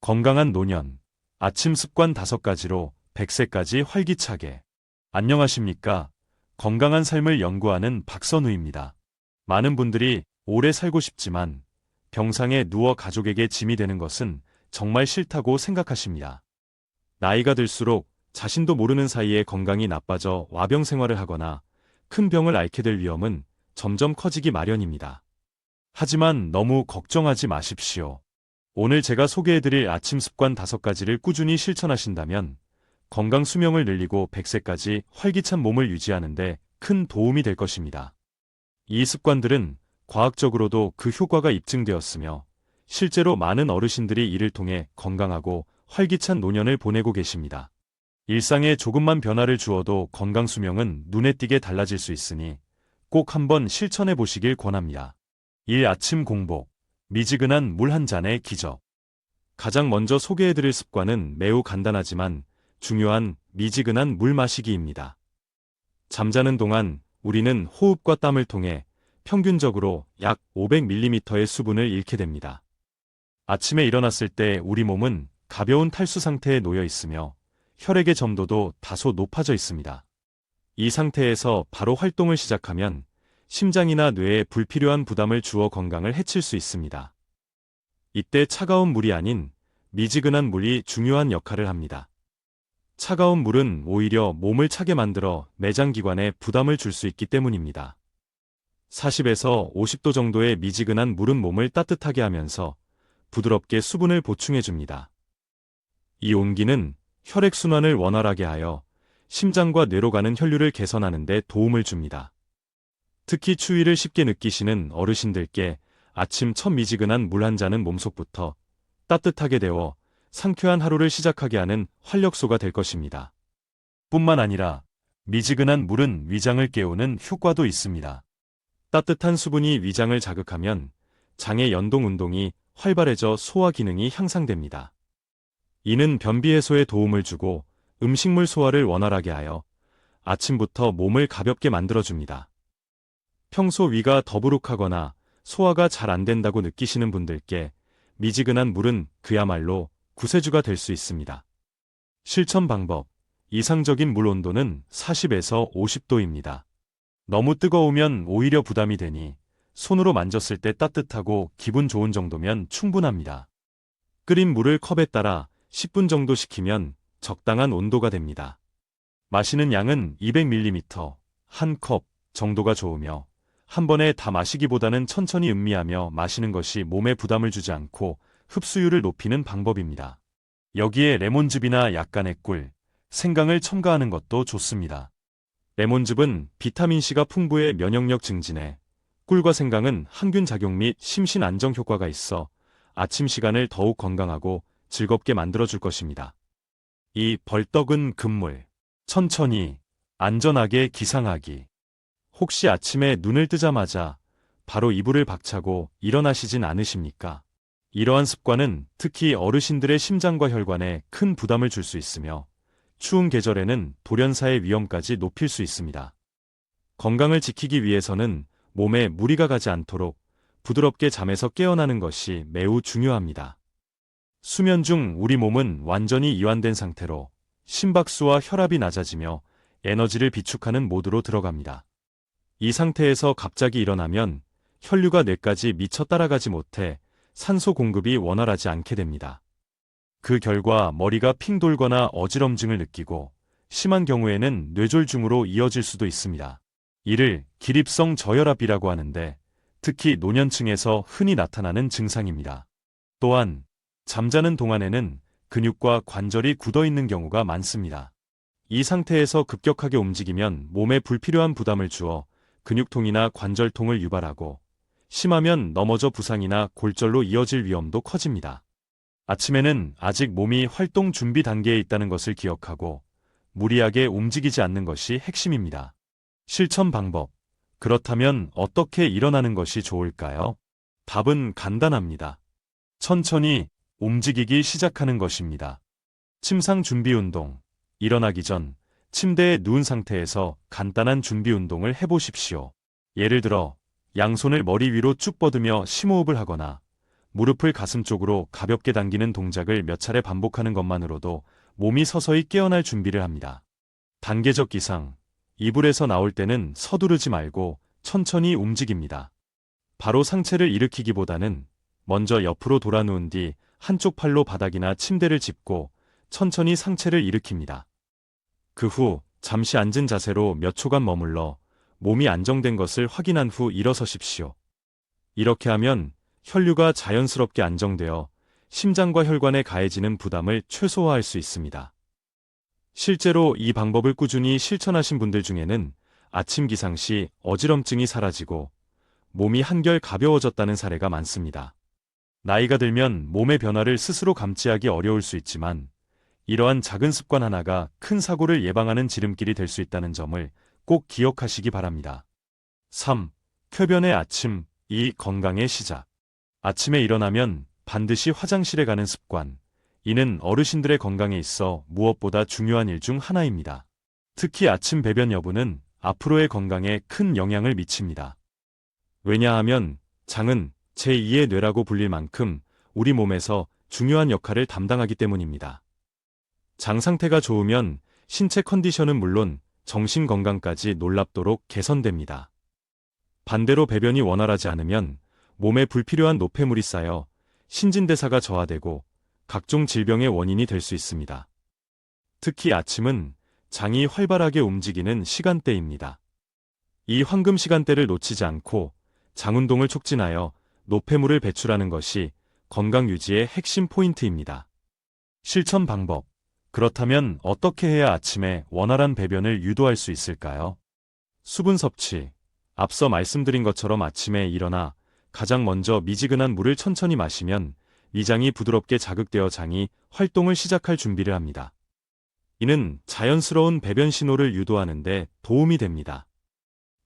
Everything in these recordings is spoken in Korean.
건강한 노년, 아침 습관 5가지로 100세까지 활기차게. 안녕하십니까? 건강한 삶을 연구하는 박선우입니다. 많은 분들이 오래 살고 싶지만 병상에 누워 가족에게 짐이 되는 것은 정말 싫다고 생각하십니다. 나이가 들수록 자신도 모르는 사이에 건강이 나빠져 와병 생활을 하거나 큰 병을 앓게 될 위험은 점점 커지기 마련입니다. 하지만 너무 걱정하지 마십시오. 오늘 제가 소개해드릴 아침 습관 5가지를 꾸준히 실천하신다면 건강 수명을 늘리고 100세까지 활기찬 몸을 유지하는 데 큰 도움이 될 것입니다. 이 습관들은 과학적으로도 그 효과가 입증되었으며 실제로 많은 어르신들이 이를 통해 건강하고 활기찬 노년을 보내고 계십니다. 일상에 조금만 변화를 주어도 건강 수명은 눈에 띄게 달라질 수 있으니 꼭 한번 실천해 보시길 권합니다. 1. 아침 공복. 미지근한 물 한 잔의 기적. 가장 먼저 소개해드릴 습관은 매우 간단하지만 중요한 미지근한 물 마시기입니다. 잠자는 동안 우리는 호흡과 땀을 통해 평균적으로 약 500ml의 수분을 잃게 됩니다. 아침에 일어났을 때 우리 몸은 가벼운 탈수 상태에 놓여 있으며 혈액의 점도도 다소 높아져 있습니다. 이 상태에서 바로 활동을 시작하면 심장이나 뇌에 불필요한 부담을 주어 건강을 해칠 수 있습니다. 이때 차가운 물이 아닌 미지근한 물이 중요한 역할을 합니다. 차가운 물은 오히려 몸을 차게 만들어 내장기관에 부담을 줄 수 있기 때문입니다. 40에서 50도 정도의 미지근한 물은 몸을 따뜻하게 하면서 부드럽게 수분을 보충해줍니다. 이 온기는 혈액순환을 원활하게 하여 심장과 뇌로 가는 혈류를 개선하는 데 도움을 줍니다. 특히 추위를 쉽게 느끼시는 어르신들께 아침 첫 미지근한 물 한 잔은 몸속부터 따뜻하게 데워 상쾌한 하루를 시작하게 하는 활력소가 될 것입니다. 뿐만 아니라 미지근한 물은 위장을 깨우는 효과도 있습니다. 따뜻한 수분이 위장을 자극하면 장의 연동 운동이 활발해져 소화 기능이 향상됩니다. 이는 변비 해소에 도움을 주고 음식물 소화를 원활하게 하여 아침부터 몸을 가볍게 만들어줍니다. 평소 위가 더부룩하거나 소화가 잘 안 된다고 느끼시는 분들께 미지근한 물은 그야말로 구세주가 될 수 있습니다. 실천 방법. 이상적인 물 온도는 40에서 50도입니다. 너무 뜨거우면 오히려 부담이 되니 손으로 만졌을 때 따뜻하고 기분 좋은 정도면 충분합니다. 끓인 물을 컵에 따라 10분 정도 식히면 적당한 온도가 됩니다. 마시는 양은 200ml, 한 컵 정도가 좋으며 한 번에 다 마시기보다는 천천히 음미하며 마시는 것이 몸에 부담을 주지 않고 흡수율을 높이는 방법입니다. 여기에 레몬즙이나 약간의 꿀, 생강을 첨가하는 것도 좋습니다. 레몬즙은 비타민C가 풍부해 면역력 증진에, 꿀과 생강은 항균 작용 및 심신 안정 효과가 있어 아침 시간을 더욱 건강하고 즐겁게 만들어줄 것입니다. 이 벌떡은 금물. 천천히, 안전하게 기상하기. 혹시 아침에 눈을 뜨자마자 바로 이불을 박차고 일어나시진 않으십니까? 이러한 습관은 특히 어르신들의 심장과 혈관에 큰 부담을 줄 수 있으며 추운 계절에는 돌연사의 위험까지 높일 수 있습니다. 건강을 지키기 위해서는 몸에 무리가 가지 않도록 부드럽게 잠에서 깨어나는 것이 매우 중요합니다. 수면 중 우리 몸은 완전히 이완된 상태로 심박수와 혈압이 낮아지며 에너지를 비축하는 모드로 들어갑니다. 이 상태에서 갑자기 일어나면 혈류가 뇌까지 미처 따라가지 못해 산소 공급이 원활하지 않게 됩니다. 그 결과 머리가 핑 돌거나 어지럼증을 느끼고 심한 경우에는 뇌졸중으로 이어질 수도 있습니다. 이를 기립성 저혈압이라고 하는데 특히 노년층에서 흔히 나타나는 증상입니다. 또한 잠자는 동안에는 근육과 관절이 굳어 있는 경우가 많습니다. 이 상태에서 급격하게 움직이면 몸에 불필요한 부담을 주어 근육통이나 관절통을 유발하고 심하면 넘어져 부상이나 골절로 이어질 위험도 커집니다. 아침에는 아직 몸이 활동 준비 단계에 있다는 것을 기억하고 무리하게 움직이지 않는 것이 핵심입니다. 실천 방법. 그렇다면 어떻게 일어나는 것이 좋을까요? 답은 간단합니다. 천천히 움직이기 시작하는 것입니다. 침상 준비 운동. 일어나기 전 침대에 누운 상태에서 간단한 준비 운동을 해보십시오. 예를 들어 양손을 머리 위로 쭉 뻗으며 심호흡을 하거나 무릎을 가슴 쪽으로 가볍게 당기는 동작을 몇 차례 반복하는 것만으로도 몸이 서서히 깨어날 준비를 합니다. 단계적 기상. 이불에서 나올 때는 서두르지 말고 천천히 움직입니다. 바로 상체를 일으키기보다는 먼저 옆으로 돌아 누운 뒤 한쪽 팔로 바닥이나 침대를 짚고 천천히 상체를 일으킵니다. 그 후 잠시 앉은 자세로 몇 초간 머물러 몸이 안정된 것을 확인한 후 일어서십시오. 이렇게 하면 혈류가 자연스럽게 안정되어 심장과 혈관에 가해지는 부담을 최소화할 수 있습니다. 실제로 이 방법을 꾸준히 실천하신 분들 중에는 아침 기상 시 어지럼증이 사라지고 몸이 한결 가벼워졌다는 사례가 많습니다. 나이가 들면 몸의 변화를 스스로 감지하기 어려울 수 있지만 이러한 작은 습관 하나가 큰 사고를 예방하는 지름길이 될 수 있다는 점을 꼭 기억하시기 바랍니다. 3. 쾌변의 아침, 이 건강의 시작. 아침에 일어나면 반드시 화장실에 가는 습관. 이는 어르신들의 건강에 있어 무엇보다 중요한 일 중 하나입니다. 특히 아침 배변 여부는 앞으로의 건강에 큰 영향을 미칩니다. 왜냐하면 장은 제2의 뇌라고 불릴 만큼 우리 몸에서 중요한 역할을 담당하기 때문입니다. 장 상태가 좋으면 신체 컨디션은 물론 정신 건강까지 놀랍도록 개선됩니다. 반대로 배변이 원활하지 않으면 몸에 불필요한 노폐물이 쌓여 신진대사가 저하되고 각종 질병의 원인이 될 수 있습니다. 특히 아침은 장이 활발하게 움직이는 시간대입니다. 이 황금 시간대를 놓치지 않고 장 운동을 촉진하여 노폐물을 배출하는 것이 건강 유지의 핵심 포인트입니다. 실천 방법. 그렇다면 어떻게 해야 아침에 원활한 배변을 유도할 수 있을까요? 수분 섭취. 앞서 말씀드린 것처럼 아침에 일어나 가장 먼저 미지근한 물을 천천히 마시면 위장이 부드럽게 자극되어 장이 활동을 시작할 준비를 합니다. 이는 자연스러운 배변 신호를 유도하는 데 도움이 됩니다.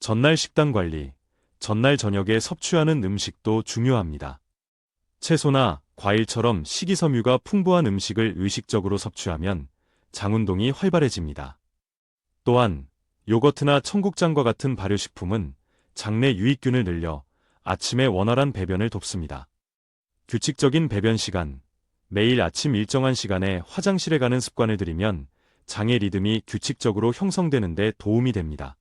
전날 식단 관리. 전날 저녁에 섭취하는 음식도 중요합니다. 채소나 과일처럼 식이섬유가 풍부한 음식을 의식적으로 섭취하면 장 운동이 활발해집니다. 또한 요거트나 청국장과 같은 발효식품은 장내 유익균을 늘려 아침에 원활한 배변을 돕습니다. 규칙적인 배변 시간. 매일 아침 일정한 시간에 화장실에 가는 습관을 들이면 장의 리듬이 규칙적으로 형성되는 데 도움이 됩니다.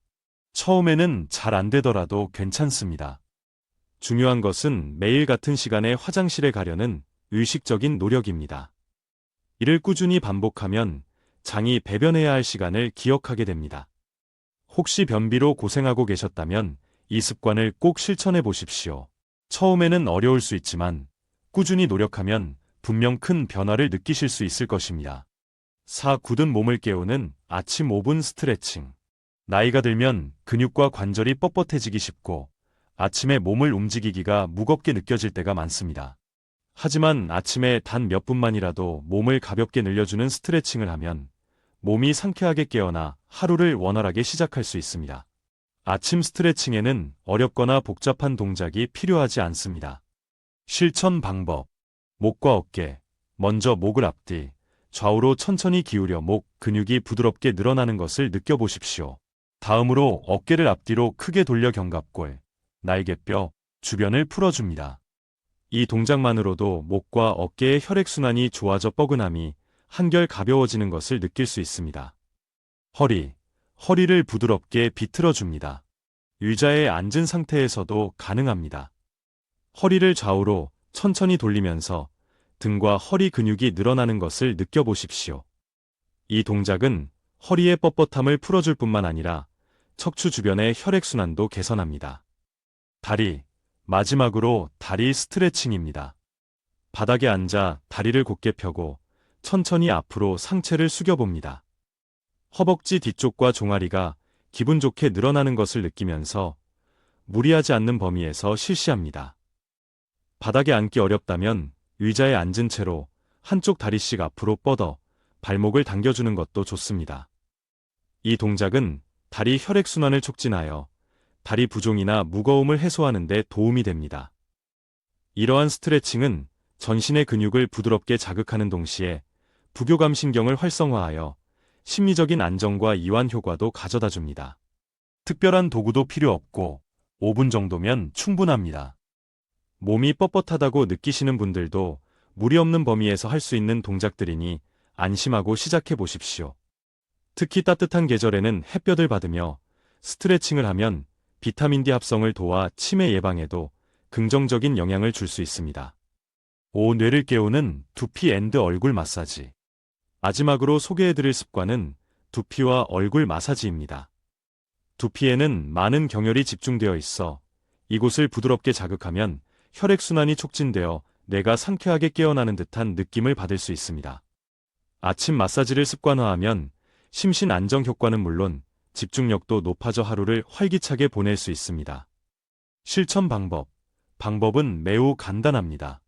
처음에는 잘 안 되더라도 괜찮습니다. 중요한 것은 매일 같은 시간에 화장실에 가려는 의식적인 노력입니다. 이를 꾸준히 반복하면 장이 배변해야 할 시간을 기억하게 됩니다. 혹시 변비로 고생하고 계셨다면 이 습관을 꼭 실천해 보십시오. 처음에는 어려울 수 있지만 꾸준히 노력하면 분명 큰 변화를 느끼실 수 있을 것입니다. 4. 굳은 몸을 깨우는 아침 5분 스트레칭. 나이가 들면 근육과 관절이 뻣뻣해지기 쉽고 아침에 몸을 움직이기가 무겁게 느껴질 때가 많습니다. 하지만 아침에 단 몇 분만이라도 몸을 가볍게 늘려주는 스트레칭을 하면 몸이 상쾌하게 깨어나 하루를 원활하게 시작할 수 있습니다. 아침 스트레칭에는 어렵거나 복잡한 동작이 필요하지 않습니다. 실천 방법. 목과 어깨. 먼저 목을 앞뒤, 좌우로 천천히 기울여 목 근육이 부드럽게 늘어나는 것을 느껴보십시오. 다음으로 어깨를 앞뒤로 크게 돌려 견갑골, 날개뼈, 주변을 풀어줍니다. 이 동작만으로도 목과 어깨의 혈액순환이 좋아져 뻐근함이 한결 가벼워지는 것을 느낄 수 있습니다. 허리를 부드럽게 비틀어줍니다. 의자에 앉은 상태에서도 가능합니다. 허리를 좌우로 천천히 돌리면서 등과 허리 근육이 늘어나는 것을 느껴보십시오. 이 동작은 허리의 뻣뻣함을 풀어줄 뿐만 아니라 척추 주변의 혈액순환도 개선합니다. 다리. 마지막으로 다리 스트레칭입니다. 바닥에 앉아 다리를 곧게 펴고 천천히 앞으로 상체를 숙여봅니다. 허벅지 뒤쪽과 종아리가 기분 좋게 늘어나는 것을 느끼면서 무리하지 않는 범위에서 실시합니다. 바닥에 앉기 어렵다면 의자에 앉은 채로 한쪽 다리씩 앞으로 뻗어 발목을 당겨주는 것도 좋습니다. 이 동작은 다리 혈액순환을 촉진하여 다리 부종이나 무거움을 해소하는 데 도움이 됩니다. 이러한 스트레칭은 전신의 근육을 부드럽게 자극하는 동시에 부교감 신경을 활성화하여 심리적인 안정과 이완 효과도 가져다 줍니다. 특별한 도구도 필요 없고 5분 정도면 충분합니다. 몸이 뻣뻣하다고 느끼시는 분들도 무리 없는 범위에서 할 수 있는 동작들이니 안심하고 시작해 보십시오. 특히 따뜻한 계절에는 햇볕을 받으며 스트레칭을 하면 비타민 D 합성을 도와 치매 예방에도 긍정적인 영향을 줄 수 있습니다. 5. 뇌를 깨우는 두피 앤드 얼굴 마사지. 마지막으로 소개해드릴 습관은 두피와 얼굴 마사지입니다. 두피에는 많은 경혈이 집중되어 있어 이곳을 부드럽게 자극하면 혈액순환이 촉진되어 뇌가 상쾌하게 깨어나는 듯한 느낌을 받을 수 있습니다. 아침 마사지를 습관화하면 심신 안정 효과는 물론 집중력도 높아져 하루를 활기차게 보낼 수 있습니다. 실천 방법. 방법은 매우 간단합니다.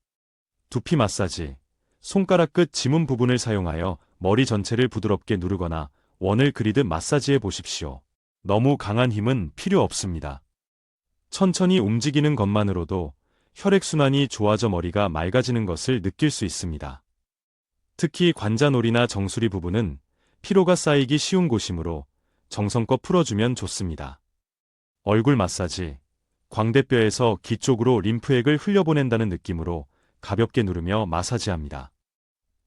두피 마사지. 손가락 끝 지문 부분을 사용하여 머리 전체를 부드럽게 누르거나 원을 그리듯 마사지해 보십시오. 너무 강한 힘은 필요 없습니다. 천천히 움직이는 것만으로도 혈액순환이 좋아져 머리가 맑아지는 것을 느낄 수 있습니다. 특히 관자놀이나 정수리 부분은 피로가 쌓이기 쉬운 곳이므로 정성껏 풀어주면 좋습니다. 얼굴 마사지. 광대뼈에서 귀 쪽으로 림프액을 흘려보낸다는 느낌으로 가볍게 누르며 마사지합니다.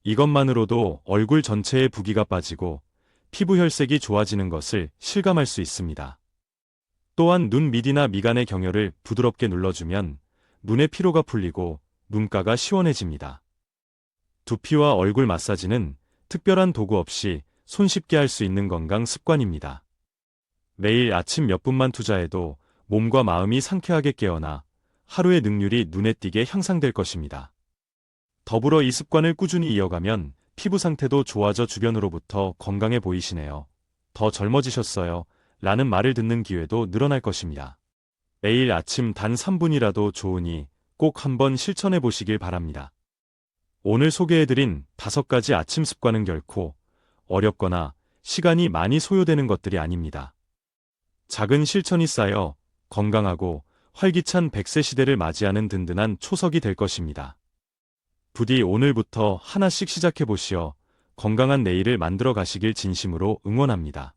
이것만으로도 얼굴 전체에 부기가 빠지고 피부 혈색이 좋아지는 것을 실감할 수 있습니다. 또한 눈 밑이나 미간의 경혈을 부드럽게 눌러주면 눈의 피로가 풀리고 눈가가 시원해집니다. 두피와 얼굴 마사지는 특별한 도구 없이 손쉽게 할 수 있는 건강 습관입니다. 매일 아침 몇 분만 투자해도 몸과 마음이 상쾌하게 깨어나 하루의 능률이 눈에 띄게 향상될 것입니다. 더불어 이 습관을 꾸준히 이어가면 피부 상태도 좋아져 주변으로부터 건강해 보이시네요. 더 젊어지셨어요. 라는 말을 듣는 기회도 늘어날 것입니다. 매일 아침 단 3분이라도 좋으니 꼭 한번 실천해 보시길 바랍니다. 오늘 소개해드린 5가지 아침 습관은 결코 어렵거나 시간이 많이 소요되는 것들이 아닙니다. 작은 실천이 쌓여 건강하고 활기찬 100세 시대를 맞이하는 든든한 초석이 될 것입니다. 부디 오늘부터 하나씩 시작해 보시어 건강한 내일을 만들어 가시길 진심으로 응원합니다.